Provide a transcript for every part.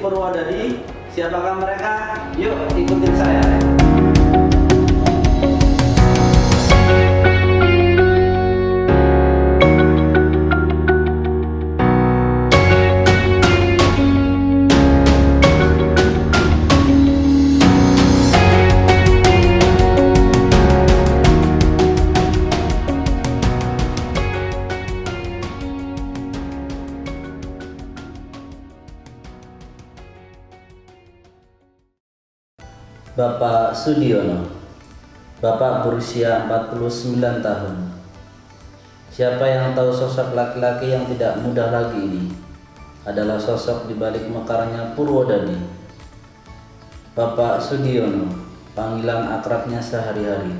Purwodadi. Siapakah mereka? Yuk ikutin saya. Bapak Sudiono. Bapak berusia 49 tahun. Siapa yang tahu sosok laki-laki yang tidak muda lagi ini adalah sosok di balik mekarnya Purwodadi. Bapak Sudiono, panggilan akrabnya sehari-hari.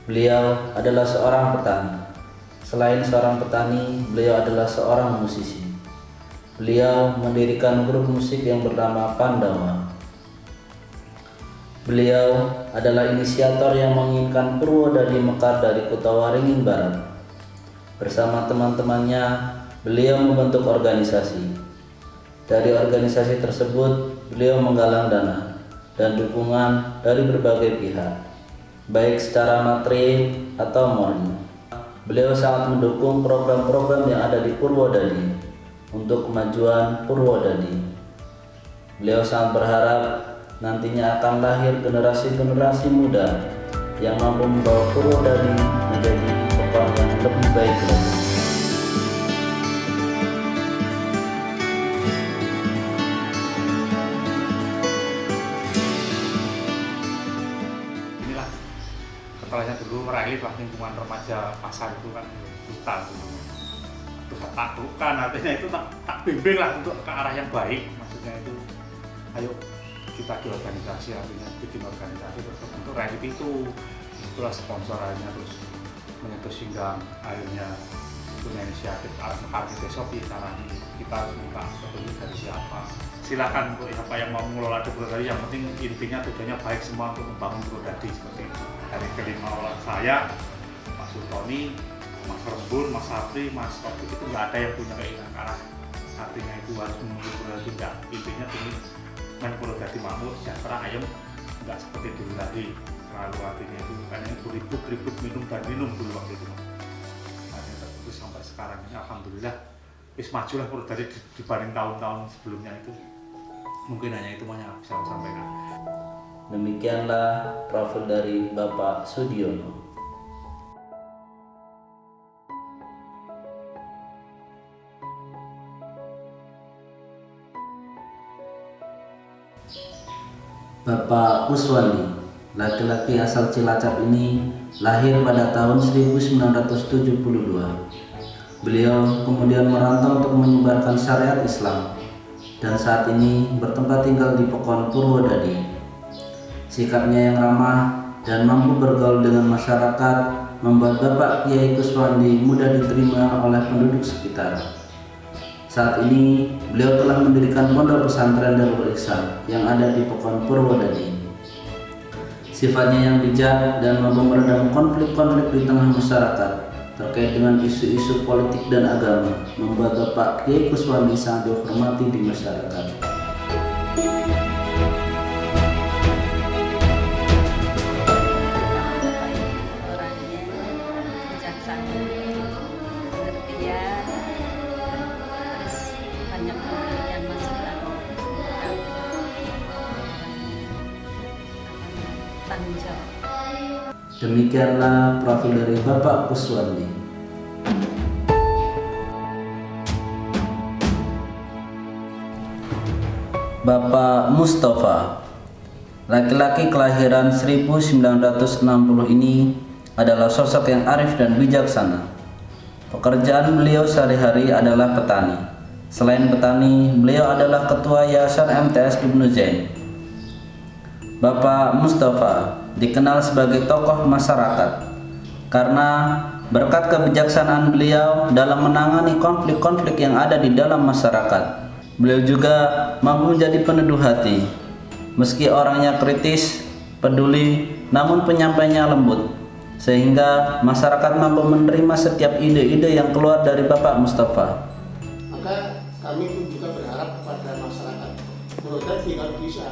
Beliau adalah seorang petani. Selain seorang petani, beliau adalah seorang musisi. Beliau mendirikan grup musik yang bernama Pandawa. Beliau adalah inisiator yang menginginkan Purwodadi mekar dari Kuta Waringin Barat. Bersama teman-temannya, beliau membentuk organisasi. Dari organisasi tersebut, beliau menggalang dana dan dukungan dari berbagai pihak, baik secara materi atau moral. Beliau sangat mendukung program-program yang ada di Purwodadi untuk kemajuan Purwodadi. Beliau sangat berharap nantinya akan lahir generasi-generasi muda yang mampu membawa Purwodadi menjadi kota yang lebih baik lagi. Inilah setelahnya dulu merahili lah lingkungan remaja pasar itu kan hutan. Terus tak taklukkan, artinya itu tak bimbing lah untuk ke arah yang baik. Maksudnya itu, ayo kita di organisasi, artinya bikin organisasi terus untuk relip itulah sponsorannya, terus menyentuh singgang akhirnya punya inisiatif mekar di besok caranya kita harus minta petunjuk dari siapa. Silakan untuk siapa yang mau mengelola di Purwodadi, yang penting intinya tujuannya baik semua untuk membangun Purwodadi seperti itu. Dari kelima orang saya, Pak Sultoni, Mas Rembun, Mas Sapri, Mas Kopi, itu nggak ada yang punya keinginan arah artinya itu harus menuju Purwodadi, enggak. Intinya ini kan Purwodadi makmur, sejahtera, ayam, nggak seperti dulu lagi. Lalu artinya itu kan itu ribut minum dan minum dulu waktu itu. Artinya terus sampai sekarang ini alhamdulillah wis majulah Purwodadi dibanding tahun-tahun sebelumnya itu. Mungkin hanya itu yang bisa saya sampaikan. Demikianlah profil dari Bapak Sudiono. Bapak Uswandi, laki-laki asal Cilacap ini lahir pada tahun 1972. Beliau kemudian merantau untuk menyebarkan syariat Islam dan saat ini bertempat tinggal di Pekon Purwodadi. Sikapnya yang ramah dan mampu bergaul dengan masyarakat membuat Bapak Kiai Kuswandi mudah diterima oleh penduduk sekitar. Saat ini, beliau telah mendirikan pondok pesantren Darul Ihsan yang ada di Pekon Purwodadi. Sifatnya yang bijak dan mampu meredam konflik-konflik di tengah masyarakat terkait dengan isu-isu politik dan agama membuat Bapak Kiai Kuswandi sangat dihormati di masyarakat. Demikianlah profil dari Bapak Kuswandi. Bapak Mustafa, laki-laki kelahiran 1960 ini adalah sosok yang arif dan bijaksana. Pekerjaan beliau sehari-hari adalah petani. Selain petani, beliau adalah ketua Yayasan MTS Ibnu Zain. Bapak Mustafa dikenal sebagai tokoh masyarakat karena berkat kebijaksanaan beliau dalam menangani konflik-konflik yang ada di dalam masyarakat. Beliau juga mampu menjadi peneduh hati. Meski orangnya kritis, peduli, namun penyampainya lembut, sehingga masyarakat mampu menerima setiap ide-ide yang keluar dari Bapak Mustafa. Maka kami pun juga berharap kepada masyarakat Purwodadi kalau bisa.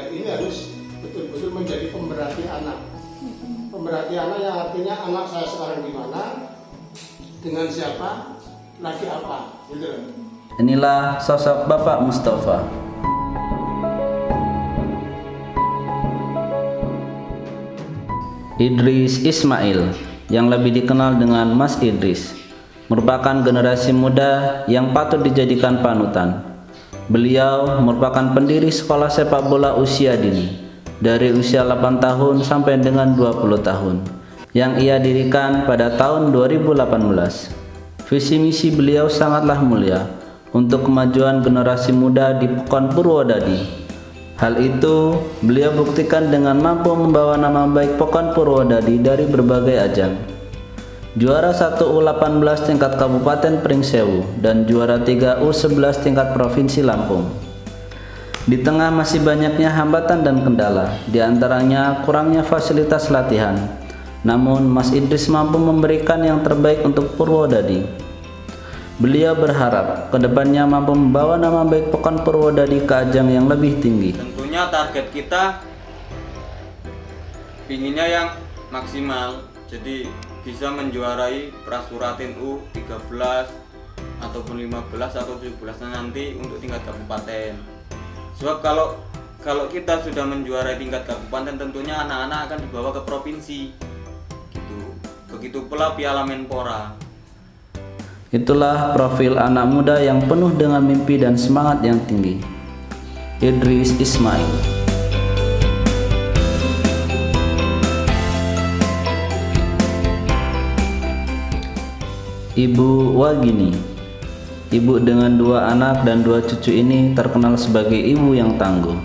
Ini harus betul-betul menjadi pemberhati anak. Pemberhati anak yang artinya anak saya sekarang di mana, dengan siapa, lagi apa, gitu. Inilah sosok Bapak Mustafa. Idris Ismail, yang lebih dikenal dengan Mas Idris, merupakan generasi muda yang patut dijadikan panutan. Beliau merupakan pendiri sekolah sepak bola usia dini dari usia 8 tahun sampai dengan 20 tahun yang ia dirikan pada tahun 2018. Visi misi beliau sangatlah mulia untuk kemajuan generasi muda di Pekon Purwodadi. Hal itu beliau buktikan dengan mampu membawa nama baik Pekon Purwodadi dari berbagai ajang. Juara 1 U18 tingkat Kabupaten Pringsewu dan juara 3 U11 tingkat Provinsi Lampung. Di tengah masih banyaknya hambatan dan kendala, diantaranya kurangnya fasilitas latihan. Namun Mas Idris mampu memberikan yang terbaik untuk Purwodadi. Beliau berharap kedepannya mampu membawa nama baik Pekon Purwodadi ke ajang yang lebih tinggi. Tentunya target kita pinginnya yang maksimal, jadi bisa menjuarai Prasuratin U13 ataupun 15 atau 17 nanti untuk tingkat kabupaten. Sebab kalau kita sudah menjuarai tingkat kabupaten, tentunya anak-anak akan dibawa ke provinsi. Gitu. Begitu pula Piala Menpora. Itulah profil anak muda yang penuh dengan mimpi dan semangat yang tinggi. Idris Ismail. Ibu Wagini. Ibu dengan 2 anak dan 2 cucu ini terkenal sebagai ibu yang tangguh.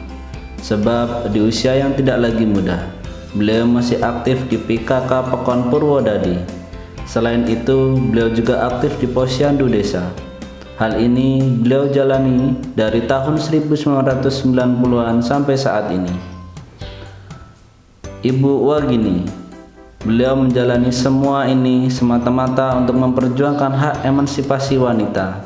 Sebab di usia yang tidak lagi muda, beliau masih aktif di PKK Pekon Purwodadi. Selain itu, beliau juga aktif di Posyandu Desa. Hal ini beliau jalani dari tahun 1990-an sampai saat ini. Ibu Wagini, beliau menjalani semua ini semata-mata untuk memperjuangkan hak emansipasi wanita,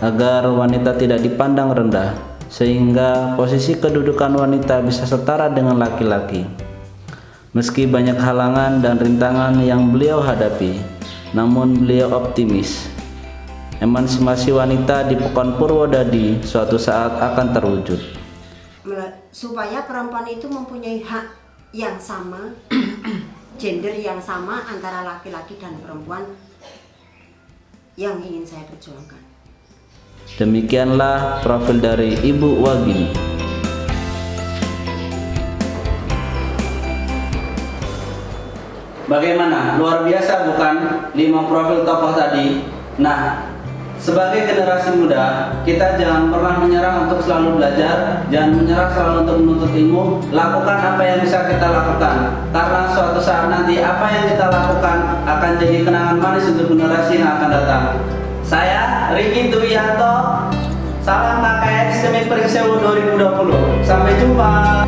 agar wanita tidak dipandang rendah, sehingga posisi kedudukan wanita bisa setara dengan laki-laki. Meski banyak halangan dan rintangan yang beliau hadapi, namun beliau optimis emansipasi wanita di Pekon Purwodadi suatu saat akan terwujud. Supaya perempuan itu mempunyai hak yang sama, gender yang sama antara laki-laki dan perempuan yang ingin saya perjuangkan. Demikianlah profil dari Ibu Wagini. Bagaimana? Luar biasa bukan 5 profil tokoh tadi? Nah, sebagai generasi muda, kita jangan pernah menyerah untuk selalu belajar, jangan menyerah selalu untuk menuntut ilmu. Lakukan apa yang bisa kita lakukan, karena suatu saat nanti apa yang kita lakukan akan jadi kenangan manis untuk generasi yang akan datang. Saya Riki Duwianto, salam KKN Semi Pringsewu 2020. Sampai jumpa.